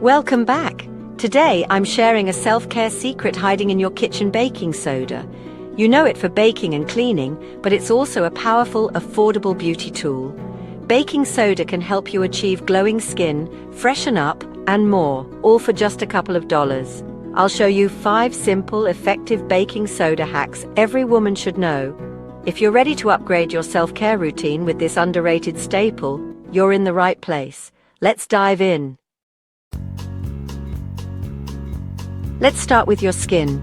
Welcome back. Today I'm sharing a self-care secret hiding in your kitchen: baking soda. You know it for baking and cleaning, but it's also a powerful, affordable beauty tool. Baking soda can help you achieve glowing skin, freshen up, and more, all for just a couple of dollars. I'll show you 5 simple, effective baking soda hacks every woman should know. If you're ready to upgrade your self-care routine with this underrated staple, you're in the right place. Let's dive in. Let's start with your skin.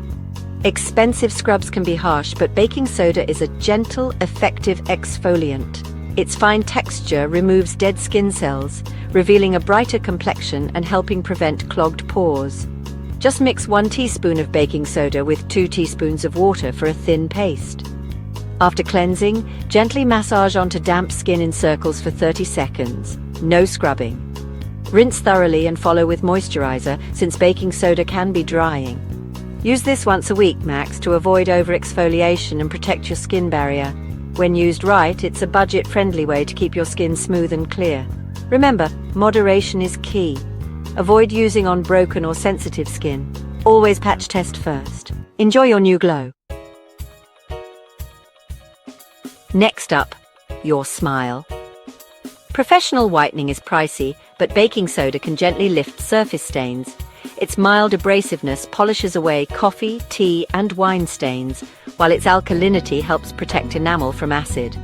Expensive scrubs can be harsh, but baking soda is a gentle, effective exfoliant. Its fine texture removes dead skin cells, revealing a brighter complexion and helping prevent clogged pores. Just mix 1 teaspoon of baking soda with 2 teaspoons of water for a thin paste. After cleansing, gently massage onto damp skin in circles for 30 seconds. No scrubbing. Rinse thoroughly and follow with moisturizer, since baking soda can be drying. Use this once a week max to avoid over-exfoliation and protect your skin barrier. When used right, it's a budget-friendly way to keep your skin smooth and clear. Remember, moderation is key. Avoid using on broken or sensitive skin. Always patch test first. Enjoy your new glow. Next up, your smile. Professional whitening is pricey, but baking soda can gently lift surface stains. Its mild abrasiveness polishes away coffee, tea, and wine stains, while its alkalinity helps protect enamel from acid.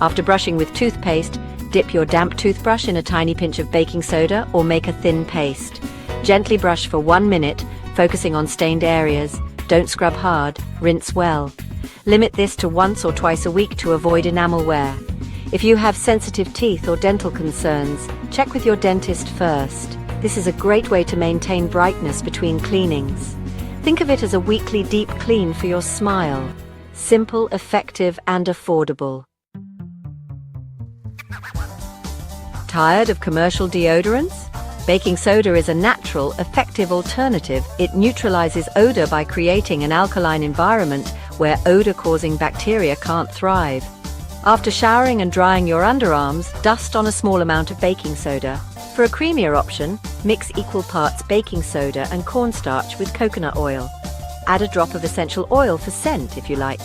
After brushing with toothpaste, dip your damp toothbrush in a tiny pinch of baking soda or make a thin paste. Gently brush for 1 minute, focusing on stained areas. Don't scrub hard, rinse well. Limit this to once or twice a week to avoid enamel wear. If you have sensitive teeth or dental concerns, check with your dentist first. This is a great way to maintain brightness between cleanings. Think of it as a weekly deep clean for your smile. Simple, effective, and affordable. Tired of commercial deodorants? Baking soda is a natural, effective alternative. It neutralizes odor by creating an alkaline environment where odor-causing bacteria can't thrive. After showering and drying your underarms, dust on a small amount of baking soda. For a creamier option, mix equal parts baking soda and cornstarch with coconut oil. Add a drop of essential oil for scent if you like.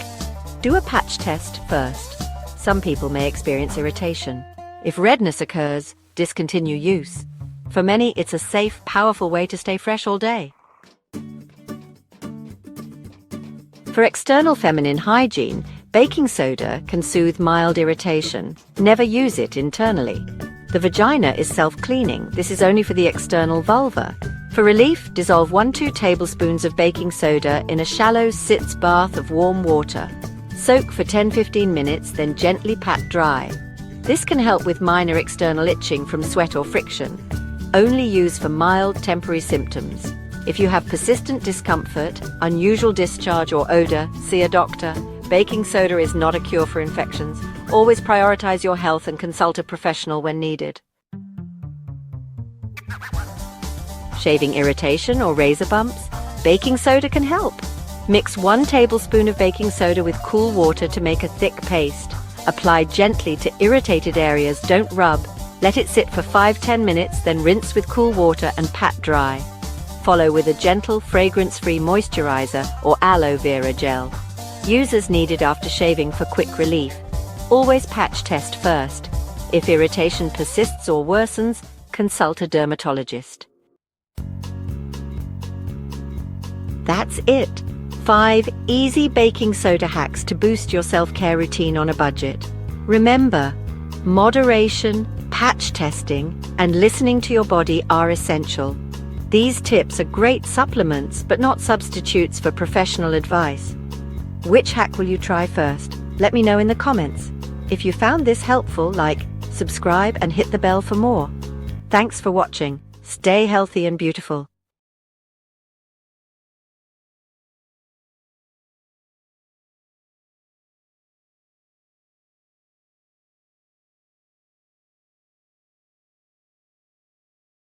Do a patch test first. Some people may experience irritation. If redness occurs, discontinue use. For many, it's a safe, powerful way to stay fresh all day. For external feminine hygiene, baking soda can soothe mild irritation. Never use it internally. The vagina is self-cleaning. This is only for the external vulva. For relief, dissolve 1–2 tablespoons of baking soda in a shallow sitz bath of warm water. Soak for 10–15 minutes, then gently pat dry. This can help with minor external itching from sweat or friction. Only use for mild, temporary symptoms. If you have persistent discomfort, unusual discharge or odor, see a doctor. Baking soda is not a cure for infections. Always prioritize your health and consult a professional when needed. Shaving irritation or razor bumps? Baking soda can help. Mix 1 tablespoon of baking soda with cool water to make a thick paste. Apply gently to irritated areas, don't rub. Let it sit for 5–10 minutes, then rinse with cool water and pat dry. Follow with a gentle, fragrance-free moisturizer or aloe vera gel. Use as needed after shaving for quick relief. Always patch test first. If irritation persists or worsens, consult a dermatologist. That's it. 5 easy baking soda hacks to boost your self-care routine on a budget. Remember, moderation, patch testing, and listening to your body are essential. These tips are great supplements, but not substitutes for professional advice. Which hack will you try first? Let me know in the comments. If you found this helpful, like, subscribe, and hit the bell for more. Thanks for watching. Stay healthy and beautiful.